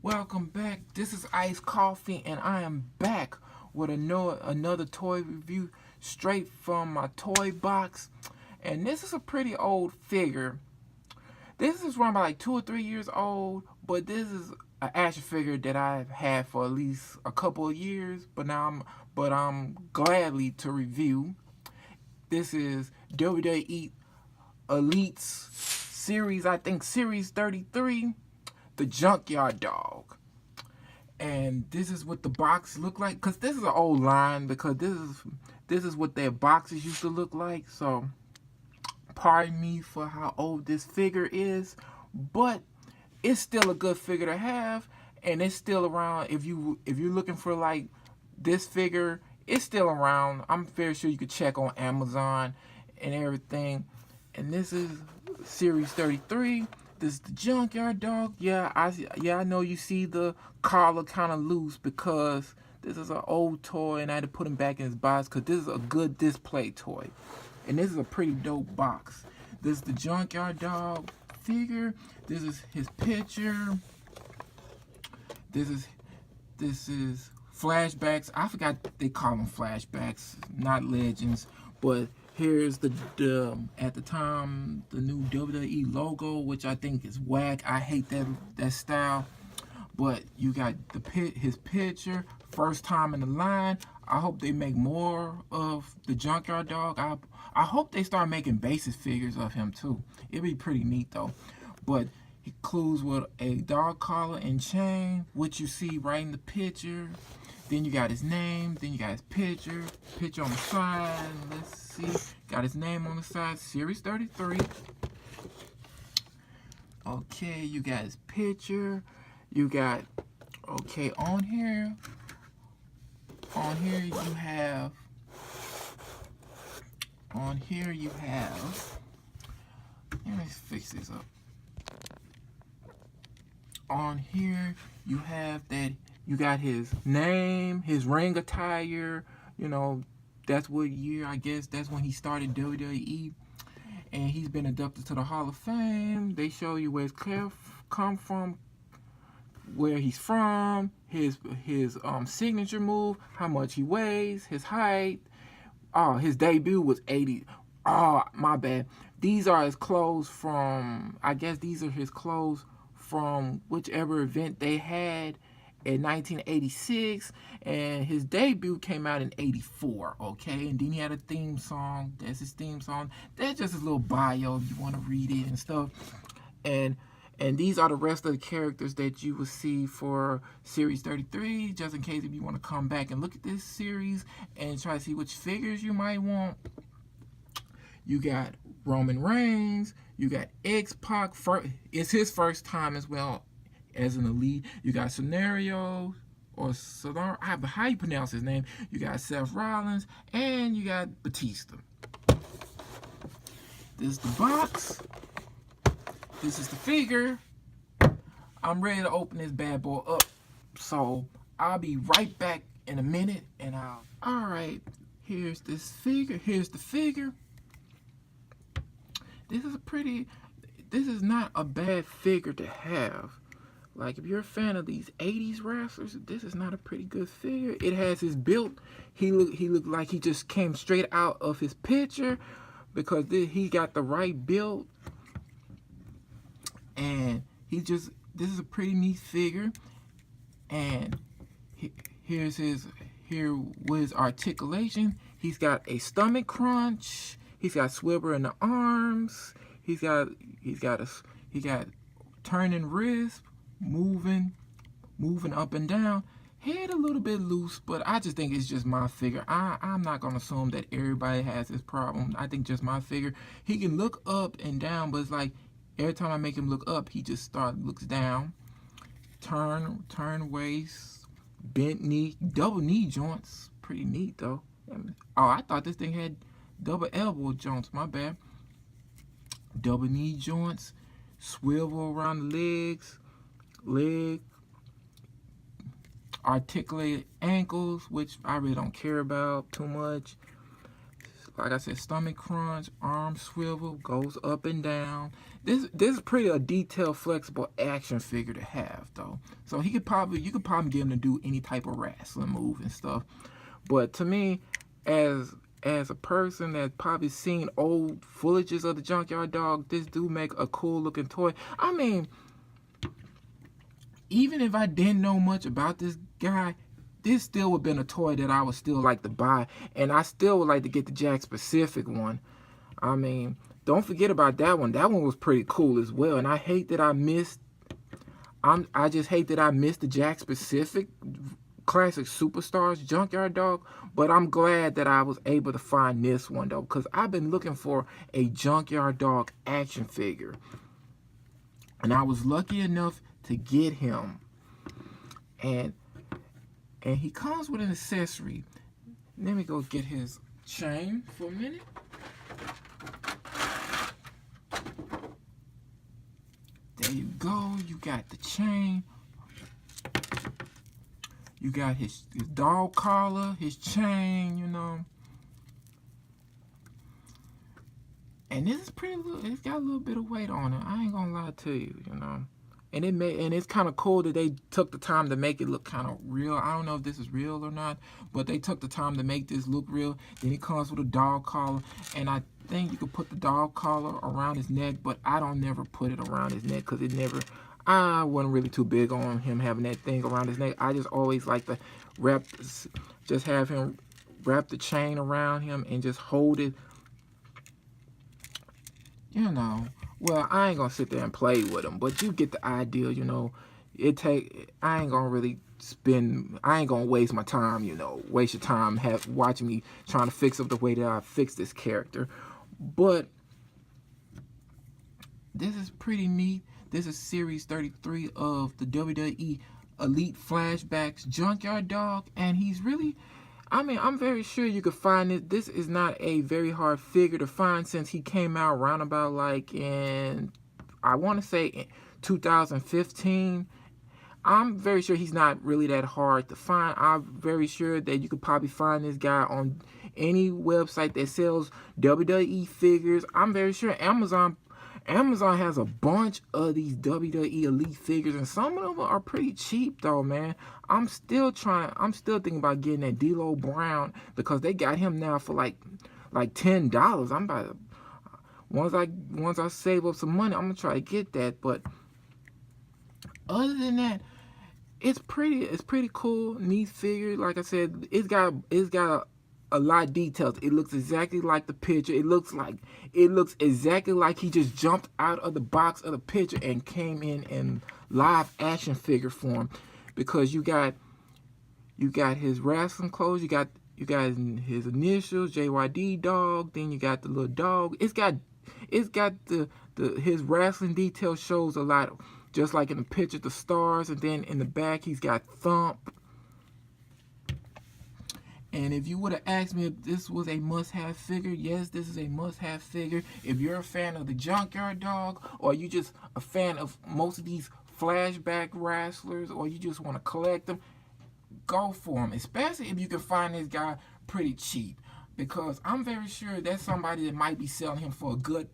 Welcome back. This is Iced Coffee, and I am back with another toy review straight from my toy box. And this is a pretty old figure. This is around about like 2 or 3 years old, but this is an action figure that I've had for at least a couple of years. But I'm gladly to review. This is WWE Elites series, I think series 33, the Junkyard Dog. And this is what the box look like, because this is an old line, because this is what their boxes used to look like. So pardon me for how old this figure is, but it's still a good figure to have, and it's still around. If you're looking for like this figure, it's still around. I'm very sure you could check on Amazon and everything. And this is series 33. This is the Junkyard Dog. I know you see the collar kind of loose because this is an old toy and I had to put him back in his box because this is a good display toy. And this is a pretty dope box. This is the Junkyard Dog figure. This is his picture. This is flashbacks. I forgot they call them flashbacks, not legends. But here's the at the time the new WWE logo, which I think is whack. I hate that style. But you got his picture, first time in the line. I hope they make more of the Junkyard Dog. I hope they start making basic figures of him too. It'd be pretty neat though. But he clues with a dog collar and chain, which you see right in the picture. Then you got his name. Then you got his picture on the side. Let's see. Got his name on the side. Series 33. Okay, you got his picture. You got, okay, on here you have, let me fix this up. On here you have that, you got his name, his ring attire, that's what year, I guess that's when he started WWE, and he's been inducted to the Hall of Fame. They show you where his come from, where he's from, his signature move, how much he weighs, his height. Oh, his debut was 80. Oh, my bad. These are his clothes from, I guess these are his clothes from whichever event they had in 1986, and his debut came out in 84, okay? And then he had a theme song. That's his theme song. That's just his little bio if you want to read it and stuff. And these are the rest of the characters that you will see for Series 33, just in case if you want to come back and look at this series and try to see which figures you might want. You got Roman Reigns. You got X-Pac. It's his first time as well as an elite. You got Scenario, or Solar, how you pronounce his name. You got Seth Rollins, and you got Batista. This is the box. This is the figure. I'm ready to open this bad boy up. So I'll be right back in a minute, and alright, here's this figure. Here's the figure. This is not a bad figure to have. Like, if you're a fan of these 80s wrestlers, this is not a pretty good figure. It has his build. He looked like he just came straight out of his picture, because he got the right build. And this is a pretty neat figure. And here with his articulation. He's got a stomach crunch. He's got swivel in the arms. He got turning wrist, moving up and down. Head a little bit loose, but I just think it's just my figure. I'm not gonna assume that everybody has this problem. I think just my figure. He can look up and down, but it's like every time I make him look up, he just looks down. Turn waist, bent knee, double knee joints. Pretty neat though. Oh, I thought this thing had double elbow joints. My bad. Double knee joints, swivel around the leg, articulated ankles, which I really don't care about too much. like I said, stomach crunch, arm swivel, goes up and down. This is pretty a detailed, flexible action figure to have though. So you could probably get him to do any type of wrestling move and stuff. But to me, as a person that's probably seen old footages of the Junkyard Dog, this do make a cool looking toy. I mean, even if I didn't know much about this guy, this still would have been a toy that I would still like to buy, and I still would like to get the Jack specific one. I mean, don't forget about that one. That one was pretty cool as well, and I hate that I missed. I just hate that I missed the Jack specific classic superstars Junkyard Dog, but I'm glad that I was able to find this one though, because I've been looking for a Junkyard Dog action figure, and I was lucky enough to get him. And he comes with an accessory. Let me go get his chain for a minute. There you go. You got the chain. You got his dog collar, his chain, you know. And this is pretty little. It's got a little bit of weight on it. I ain't gonna lie to you, you know. And it's kind of cool that they took the time to make it look kind of real. I don't know if this is real or not, but they took the time to make this look real. Then it comes with a dog collar, and I think you could put the dog collar around his neck, but I don't never put it around his neck because I wasn't really too big on him having that thing around his neck. I just always like to have him wrap the chain around him and just hold it, you know. Well, I ain't gonna sit there and play with them, but you get the idea, you know. I ain't gonna waste my time, you know, waste your time watching me trying to fix up the way that I fix this character. But this is pretty neat. This is series 33 of the WWE Elite Flashbacks Junkyard Dog, and he's really, I mean, I'm very sure you could find it. This is not a very hard figure to find since he came out around about like in, I want to say in 2015. I'm very sure he's not really that hard to find. I'm very sure that you could probably find this guy on any website that sells WWE figures. I'm very sure Amazon has a bunch of these WWE Elite figures, and some of them are pretty cheap though, man. I'm still thinking about getting that D'Lo Brown because they got him now for like $10. I'm about to, once I save up some money, I'm gonna try to get that. But other than that, it's pretty cool, neat figure. Like I said, it's got a lot of details. It looks exactly like the picture. It looks exactly like he just jumped out of the box of the picture and came in live action figure form, because you got his wrestling clothes, you got his initials, JYD Dog, then you got the little dog. It's got his wrestling detail shows a lot, just like in the picture, the stars, and then in the back he's got Thump. And if you would have asked me if this was a must-have figure, yes, this is a must-have figure. If you're a fan of the Junkyard Dog, or you just a fan of most of these flashback wrestlers, or you just want to collect them, go for them. Especially if you can find this guy pretty cheap, because I'm very sure that's somebody that might be selling him for a good.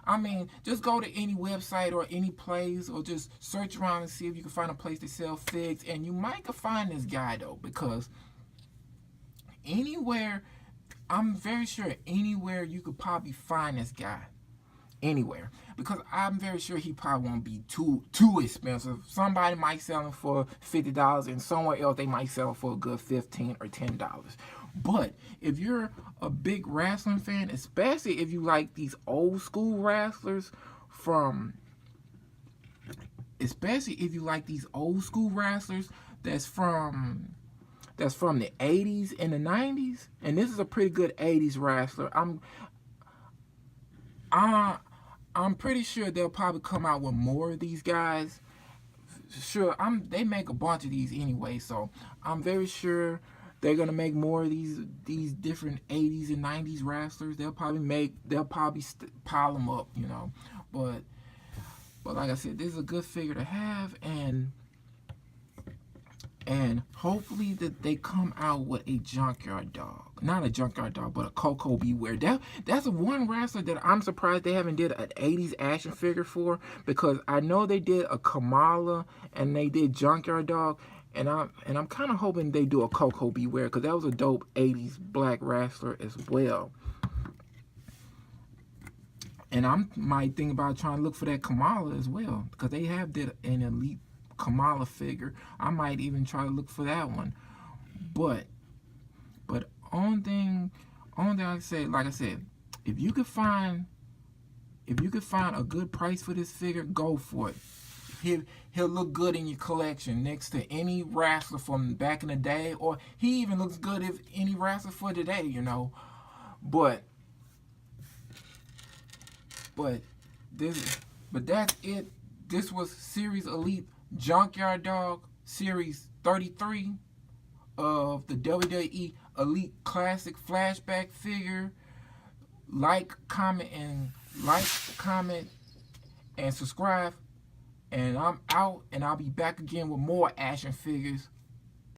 I mean, just go to any website or any place, or just search around and see if you can find a place to sell figs, and you might can find this guy though, because anywhere, I'm very sure anywhere you could probably find this guy. Anywhere. Because I'm very sure he probably won't be too expensive. Somebody might sell him for $50, and somewhere else they might sell him for a good $15 or $10. But if you're a big wrestling fan, especially if you like these old school wrestlers that's from the 80s and the 90s, and this is a pretty good 80s wrestler. I'm pretty sure they'll probably come out with more of these guys. Sure, they make a bunch of these anyway, so I'm very sure they're gonna make more of these different 80s and 90s wrestlers. They'll probably pile them up, you know. But like I said, this is a good figure to have, and And hopefully that they come out with a Junkyard dog. Not a Junkyard dog, but a Coco Beware. That's one wrestler that I'm surprised they haven't did an 80s action figure for, because I know they did a Kamala and they did Junkyard dog, and I'm kind of hoping they do a Coco Beware, because that was a dope 80s black wrestler as well. And I might think about trying to look for that Kamala as well, because they have did an elite Kamala figure. I might even try to look for that one. But only thing I say, like I said, if you could find a good price for this figure, go for it. He'll look good in your collection next to any wrestler from back in the day, or he even looks good if any wrestler for today, you know. But that's it. This was Series Elite Junkyard Dog Series 33 of the WWE Elite Classic Flashback figure. Like, comment, and subscribe. And I'm out, and I'll be back again with more action figures